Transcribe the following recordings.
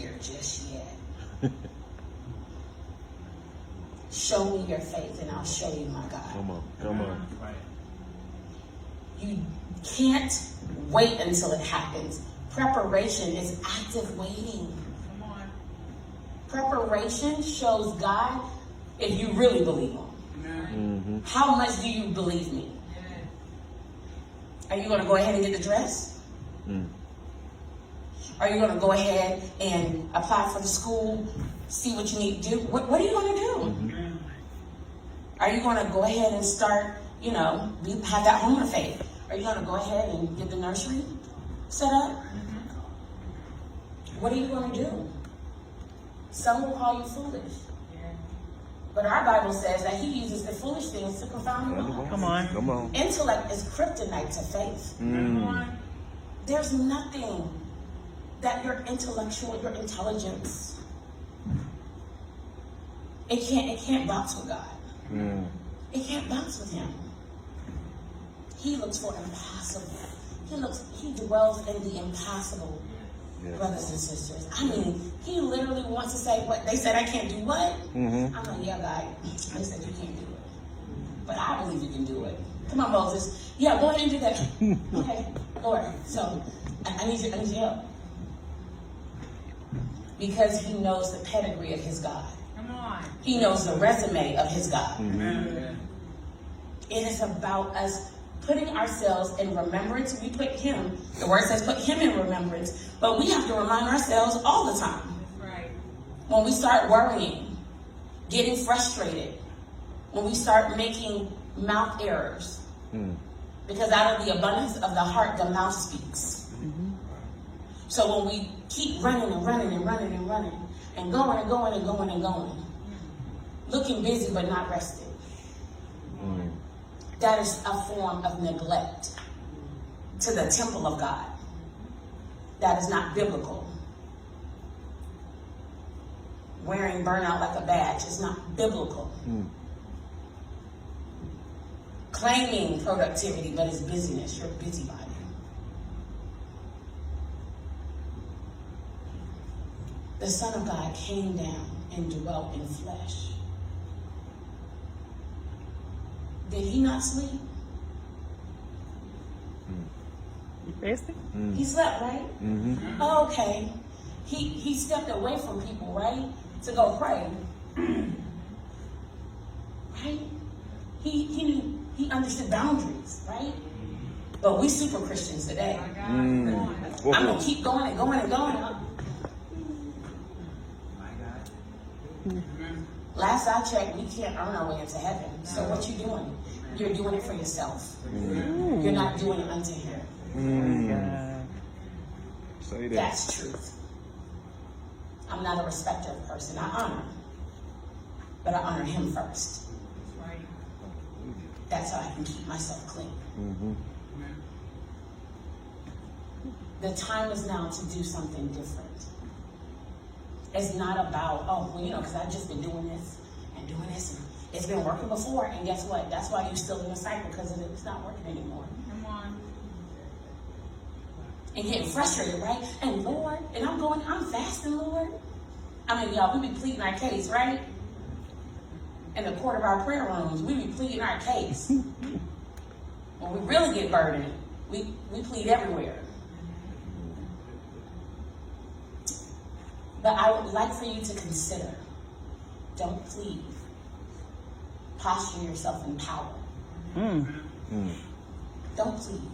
here just yet. Show me your faith and I'll show you my God. Come on. You can't wait until it happens. Preparation is active waiting. Come on. Preparation shows God if you really believe him. Mm-hmm. How much do you believe me? Are you going to go ahead and get the dress? Mm. Are you going to go ahead and apply for the school, see what you need to do? What are you going to do? Mm-hmm. Are you going to go ahead and start, have that home of faith? Are you going to go ahead and get the nursery set up? What are you going to do? Some will call you foolish. But our Bible says that he uses the foolish things to confound the wise. Come on. Come on. Intellect is kryptonite to faith. Mm. There's nothing that your intelligence, it can't bounce with God. Mm. It can't bounce with him. He looks for impossible. He dwells in the impossible, Yes. brothers and sisters. I mean, he literally wants to say, what? They said I can't do what? Mm-hmm. I'm like, yeah, God, they said you can't do it. But I believe you can do it. Come on, Moses. Yeah, go ahead and do that. Okay, Lord. So, I need your help. Because he knows the pedigree of his God. Come on. He knows the resume of his God. Mm-hmm. It is about us putting ourselves in remembrance. We put him, the word says put him in remembrance, but we have to remind ourselves all the time. That's right. When we start worrying, getting frustrated, when we start making mouth errors, because out of the abundance of the heart, the mouth speaks. Mm-hmm. So when we keep running and running and running and running and going and going and going and going, looking busy but not rested, that is a form of neglect to the temple of God. That is not biblical. Wearing burnout like a badge is not biblical. Claiming productivity, but it's busyness. You're a busybody. The Son of God came down and dwelt in flesh. Did he not sleep? You fasting? He slept, right? Mm-hmm. Oh, okay. He stepped away from people, right? To go pray. Right? He understood boundaries, right? But we super Christians today. I'm gonna keep going and going and going. Last I checked, we can't earn our way into heaven. So what you doing? You're doing it for yourself. You're not doing it unto him. Say that. That's truth. I'm not a respecter of person. I honor. But I honor him first. That's how I can keep myself clean. Mm-hmm. The time is now to do something different. It's not about, because I've just been doing this, and it's been working before, and guess what? That's why you're still in the cycle, because it's not working anymore. Come on. And getting frustrated, right? And Lord, and I'm fasting, Lord. I mean, y'all, we be pleading our case, right? In the court of our prayer rooms, we be pleading our case. When we really get burdened, we plead everywhere. But I would like for you to consider, don't plead. Posture yourself in power. Don't plead.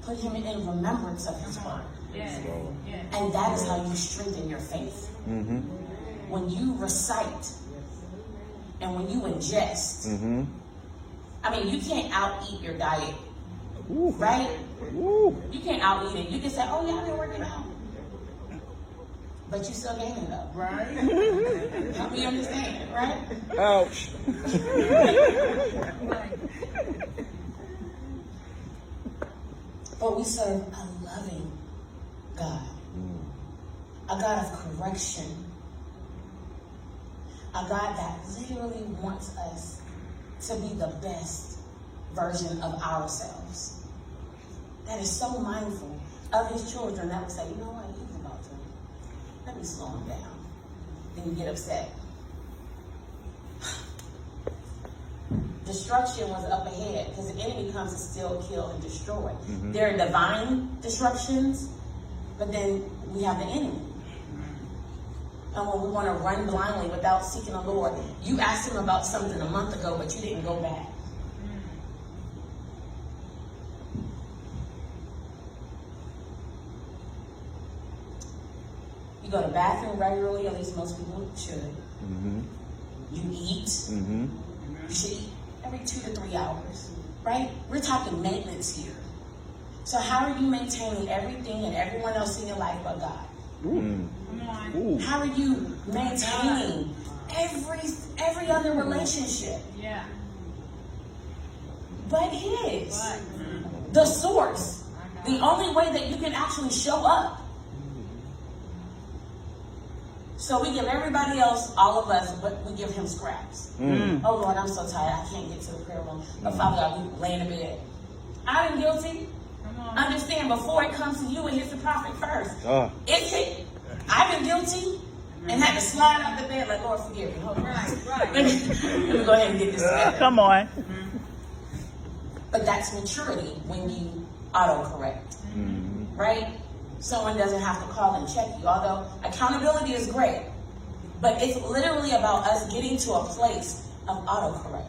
Put him in remembrance of his word. Yes. Yes. And that is how you strengthen your faith. Mm-hmm. When you recite and when you ingest, Mm-hmm. I mean, you can't out-eat your diet, Ooh. right? Ooh. You can't out-eat it. You can say, oh yeah, I've been working out. But you still gaining though, right? Help me understand, right? Ouch. But we serve a loving God. A God of correction. A God that literally wants us to be the best version of ourselves. That is so mindful of his children that would say, you know what, he's about to let me slow him down. Then you get upset. Destruction was up ahead because the enemy comes to steal, kill, and destroy. There are divine disruptions, but then we have the enemy. And when we want to run blindly without seeking the Lord, you asked him about something a month ago, but you didn't go back. You go to the bathroom regularly, at least most people should. You eat. You should eat every 2 to 3 hours, right? We're talking maintenance here. So how are you maintaining everything and everyone else in your life but God? Come on. How are you maintaining every other relationship Yeah. but His? But. The source. The only way that you can actually show up. So we give everybody else, all of us, but we give Him scraps. Oh Lord, I'm so tired. I can't get to the prayer room. But Father God, we lay in the bed. I've been guilty. Come on. Understand, before it comes to you, it hits the prophet first. It's it. I've been guilty and had to slide out the bed like, Lord, forgive me. Hold on. Right. Let me go ahead and get this together. Come on. But that's maturity when you autocorrect, right? Someone doesn't have to call and check you. Although accountability is great, but it's literally about us getting to a place of autocorrect.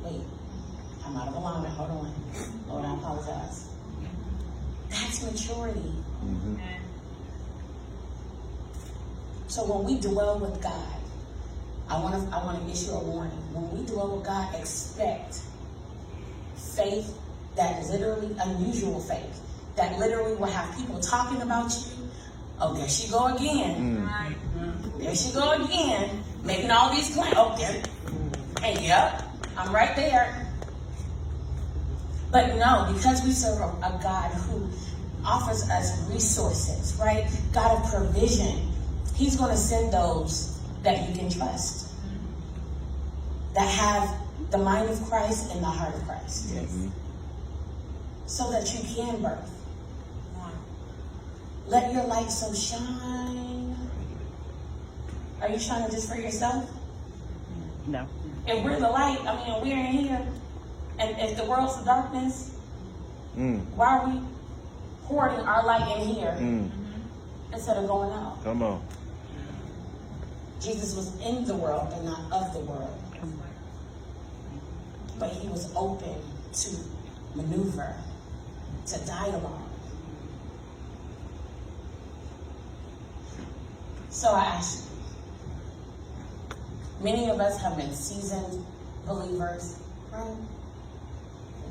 Wait, I'm out of alignment. Hold on. Lord, I apologize. That's maturity. And So when we dwell with God, I want to issue a warning. When we dwell with God, expect faith that literally, unusual faith, that literally will have people talking about you. Oh, there she go again. right. There she go again, making all these claims. Oh, there. And yep, I'm right there. But no, because we serve a God who offers us resources, right? God of provision. He's going to send those that you can trust, that have the mind of Christ and the heart of Christ, so that you can birth. Let your light so shine. Are you shining just for yourself? No. If we're the light, we're in here, and if the world's the darkness, why are we hoarding our light in here instead of going out? Come on. Jesus was in the world, but not of the world. But He was open to maneuver, to dialogue. So I ask you, many of us have been seasoned believers, right?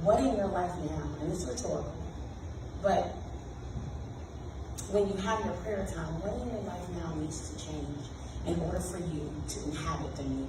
What in your life now, and it's rhetorical, but when you have your prayer time, what in your life now needs to change in order for you to inhabit the new?